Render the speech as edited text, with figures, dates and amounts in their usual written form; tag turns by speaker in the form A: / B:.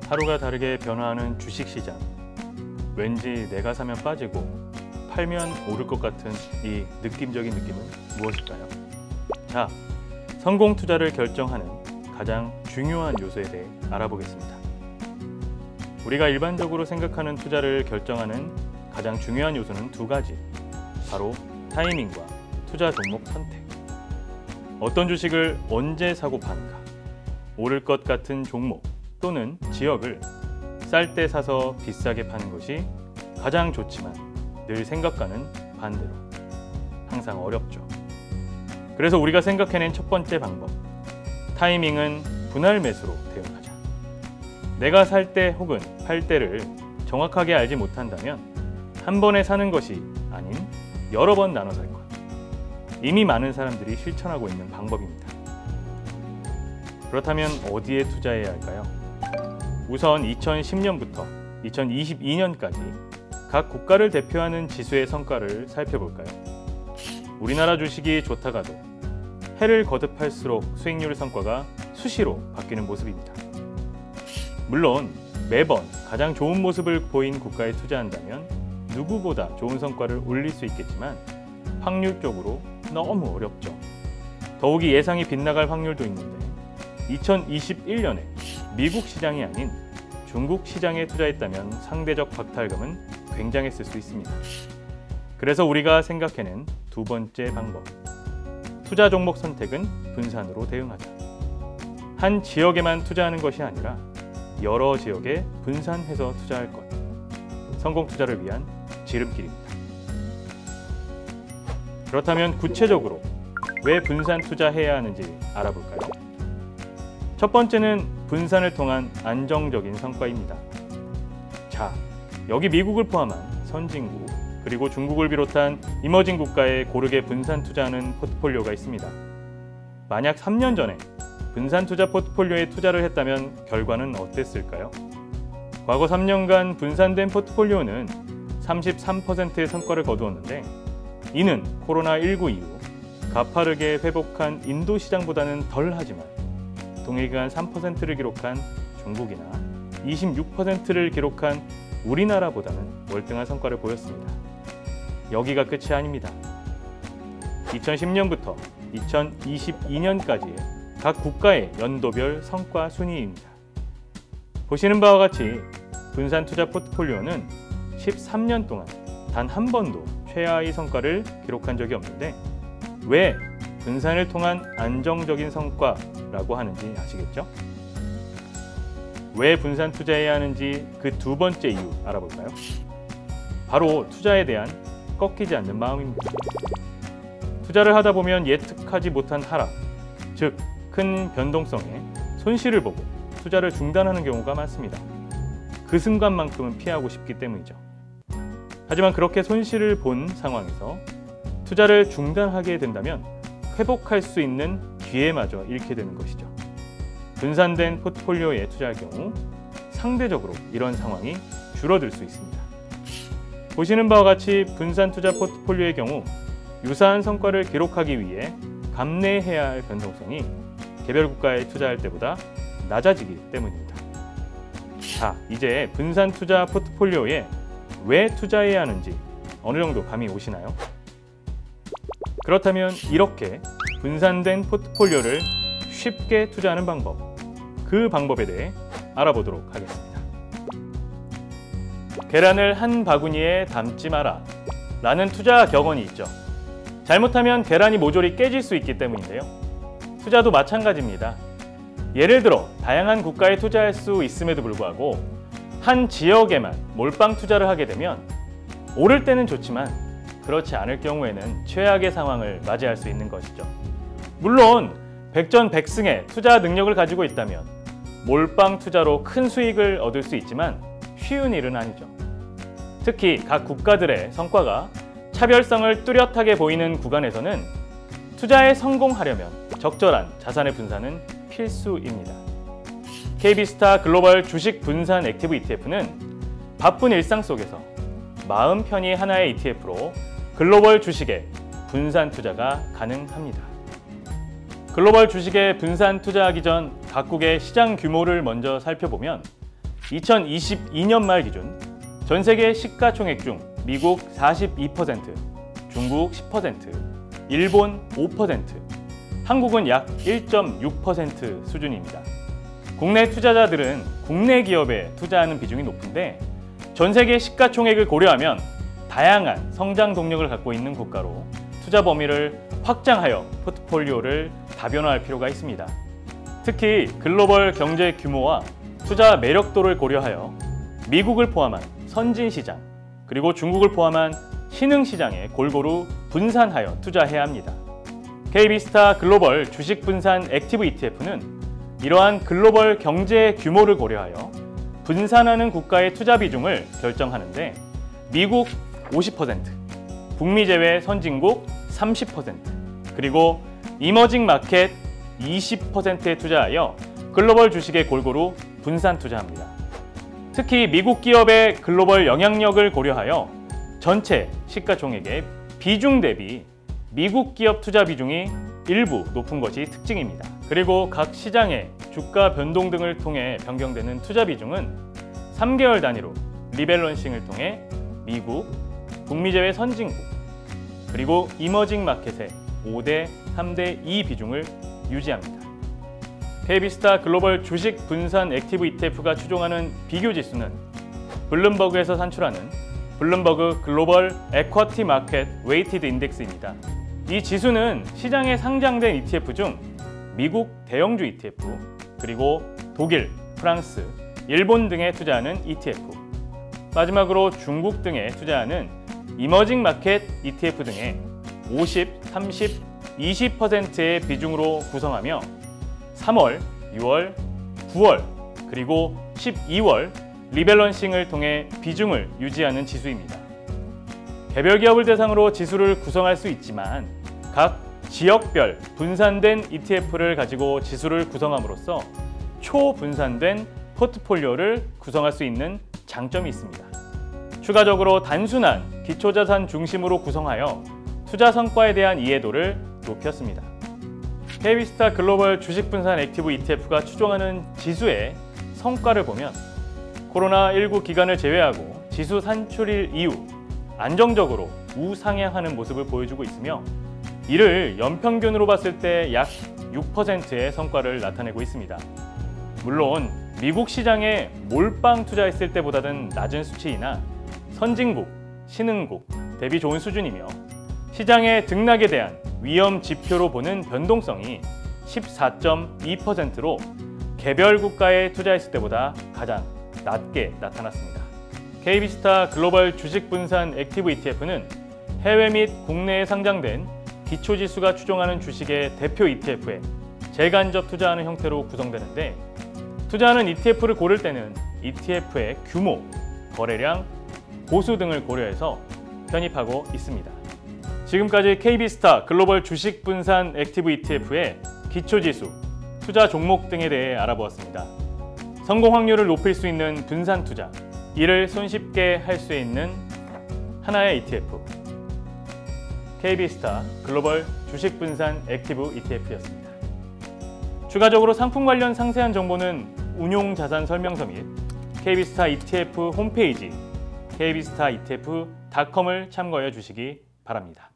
A: 하루가 다르게 변화하는 주식시장. 왠지 내가 사면 빠지고 팔면 오를 것 같은 이 느낌적인 느낌은 무엇일까요? 자, 성공 투자를 결정하는 가장 중요한 요소에 대해 알아보겠습니다. 우리가 일반적으로 생각하는 투자를 결정하는 가장 중요한 요소는 두 가지. 바로 타이밍과 투자 종목 선택. 어떤 주식을 언제 사고 파는가, 오를 것 같은 종목 또는 지역을 쌀 때 사서 비싸게 파는 것이 가장 좋지만 늘 생각과는 반대로 항상 어렵죠. 그래서 우리가 생각해낸 첫 번째 방법, 타이밍은 분할 매수로 대응하자. 내가 살 때 혹은 팔 때를 정확하게 알지 못한다면 한 번에 사는 것이 아닌 여러 번 나눠 살 것. 이미 많은 사람들이 실천하고 있는 방법입니다. 그렇다면 어디에 투자해야 할까요? 우선 2010년부터 2022년까지 각 국가를 대표하는 지수의 성과를 살펴볼까요? 우리나라 주식이 좋다가도 해를 거듭할수록 수익률 성과가 수시로 바뀌는 모습입니다. 물론 매번 가장 좋은 모습을 보인 국가에 투자한다면 누구보다 좋은 성과를 올릴 수 있겠지만 확률적으로 너무 어렵죠. 더욱이 예상이 빗나갈 확률도 있는데 2021년에 미국 시장이 아닌 중국 시장에 투자했다면 상대적 박탈감은 굉장했을 수 있습니다. 그래서 우리가 생각해낸 두 번째 방법, 투자 종목 선택은 분산으로 대응하자. 한 지역에만 투자하는 것이 아니라 여러 지역에 분산해서 투자할 것. 성공 투자를 위한 지름길입니다. 그렇다면 구체적으로 왜 분산 투자해야 하는지 알아볼까요? 첫 번째는 분산을 통한 안정적인 성과입니다. 자, 여기 미국을 포함한 선진국 그리고 중국을 비롯한 이머징 국가에 고르게 분산 투자하는 포트폴리오가 있습니다. 만약 3년 전에 분산 투자 포트폴리오에 투자를 했다면 결과는 어땠을까요? 과거 3년간 분산된 포트폴리오는 33%의 성과를 거두었는데 이는 코로나19 이후 가파르게 회복한 인도 시장보다는 덜하지만 동일기간 3%를 기록한 중국이나 26%를 기록한 우리나라보다는 월등한 성과를 보였습니다. 여기가 끝이 아닙니다. 2010년부터 2022년까지의 각 국가의 연도별 성과 순위입니다. 보시는 바와 같이 분산 투자 포트폴리오는 13년 동안 단 한 번도 최하위 성과를 기록한 적이 없는데 왜 분산을 통한 안정적인 성과라고 하는지 아시겠죠? 왜 분산 투자해야 하는지 그 두 번째 이유 알아볼까요? 바로 투자에 대한 꺾이지 않는 마음입니다. 투자를 하다 보면 예측하지 못한 하락, 즉 큰 변동성에 손실을 보고 투자를 중단하는 경우가 많습니다. 그 순간만큼은 피하고 싶기 때문이죠. 하지만 그렇게 손실을 본 상황에서 투자를 중단하게 된다면 회복할 수 있는 기회마저 잃게 되는 것이죠. 분산된 포트폴리오에 투자할 경우 상대적으로 이런 상황이 줄어들 수 있습니다. 보시는 바와 같이 분산 투자 포트폴리오의 경우 유사한 성과를 기록하기 위해 감내해야 할 변동성이 개별 국가에 투자할 때보다 낮아지기 때문입니다. 자, 이제 분산 투자 포트폴리오에 왜 투자해야 하는지 어느 정도 감이 오시나요? 그렇다면 이렇게 분산된 포트폴리오를 쉽게 투자하는 방법, 그 방법에 대해 알아보도록 하겠습니다. 계란을 한 바구니에 담지 마라 라는 투자 격언이 있죠. 잘못하면 계란이 모조리 깨질 수 있기 때문인데요. 투자도 마찬가지입니다. 예를 들어 다양한 국가에 투자할 수 있음에도 불구하고 한 지역에만 몰빵 투자를 하게 되면 오를 때는 좋지만 그렇지 않을 경우에는 최악의 상황을 맞이할 수 있는 것이죠. 물론 백전백승의 투자 능력을 가지고 있다면 몰빵 투자로 큰 수익을 얻을 수 있지만 쉬운 일은 아니죠. 특히 각 국가들의 성과가 차별성을 뚜렷하게 보이는 구간에서는 투자에 성공하려면 적절한 자산의 분산은 필수입니다. KB스타 글로벌 주식 분산 액티브 ETF는 바쁜 일상 속에서 마음 편히 하나의 ETF로 글로벌 주식에 분산 투자가 가능합니다. 글로벌 주식에 분산 투자하기 전 각국의 시장 규모를 먼저 살펴보면 2022년 말 기준 전 세계 시가총액 중 미국 42%, 중국 10%, 일본 5%, 한국은 약 1.6% 수준입니다. 국내 투자자들은 국내 기업에 투자하는 비중이 높은데 전 세계 시가총액을 고려하면 다양한 성장 동력을 갖고 있는 국가로 투자 범위를 확장하여 포트폴리오를 다변화할 필요가 있습니다. 특히 글로벌 경제 규모와 투자 매력도를 고려하여 미국을 포함한 선진시장, 그리고 중국을 포함한 신흥시장에 골고루 분산하여 투자해야 합니다. KB스타 글로벌 주식 분산 액티브 ETF는 이러한 글로벌 경제 규모를 고려하여 분산하는 국가의 투자 비중을 결정하는데 미국 50%, 북미 제외 선진국 30%, 그리고 이머징 마켓 20%에 투자하여 글로벌 주식에 골고루 분산 투자합니다. 특히 미국 기업의 글로벌 영향력을 고려하여 전체 시가총액의 비중 대비 미국 기업 투자 비중이 일부 높은 것이 특징입니다. 그리고 각 시장의 주가 변동 등을 통해 변경되는 투자 비중은 3개월 단위로 리밸런싱을 통해 미국, 북미 제외 선진국, 그리고 이머징 마켓의 5대 3대 2 비중을 유지합니다. KB스타 글로벌 주식 분산 액티브 ETF가 추종하는 비교 지수는 블룸버그에서 산출하는 블룸버그 글로벌 에쿼티 마켓 웨이티드 인덱스입니다. 이 지수는 시장에 상장된 ETF 중 미국 대형주 ETF, 그리고 독일, 프랑스, 일본 등에 투자하는 ETF, 마지막으로 중국 등에 투자하는 이머징 마켓 ETF 등의 50, 30, 20%의 비중으로 구성하며 3월, 6월, 9월, 그리고 12월 리밸런싱을 통해 비중을 유지하는 지수입니다. 개별 기업을 대상으로 지수를 구성할 수 있지만 각 지역별 분산된 ETF를 가지고 지수를 구성함으로써 초분산된 포트폴리오를 구성할 수 있는 장점이 있습니다. 추가적으로 단순한 기초자산 중심으로 구성하여 투자 성과에 대한 이해도를 높였습니다. KB스타 글로벌 주식 분산 액티브 ETF가 추종하는 지수의 성과를 보면 코로나19 기간을 제외하고 지수 산출일 이후 안정적으로 우상향하는 모습을 보여주고 있으며 이를 연평균으로 봤을 때 약 6%의 성과를 나타내고 있습니다. 물론 미국 시장에 몰빵 투자했을 때보다는 낮은 수치이나 선진국, 신흥국 대비 좋은 수준이며 시장의 등락에 대한 위험 지표로 보는 변동성이 14.2%로 개별 국가에 투자했을 때보다 가장 낮게 나타났습니다. KB스타 글로벌 주식 분산 액티브 ETF는 해외 및 국내에 상장된 기초지수가 추종하는 주식의 대표 ETF에 재간접 투자하는 형태로 구성되는데 투자하는 ETF를 고를 때는 ETF의 규모, 거래량, 보수 등을 고려해서 편입하고 있습니다. 지금까지 KB스타 글로벌 주식 분산 액티브 ETF의 기초지수, 투자 종목 등에 대해 알아보았습니다. 성공 확률을 높일 수 있는 분산 투자, 이를 손쉽게 할 수 있는 하나의 ETF, KB스타 글로벌 주식 분산 액티브 ETF였습니다. 추가적으로 상품 관련 상세한 정보는 운용 자산 설명서 및 KB스타 ETF 홈페이지 KB스타 ETF.com을 참고해 주시기 바랍니다.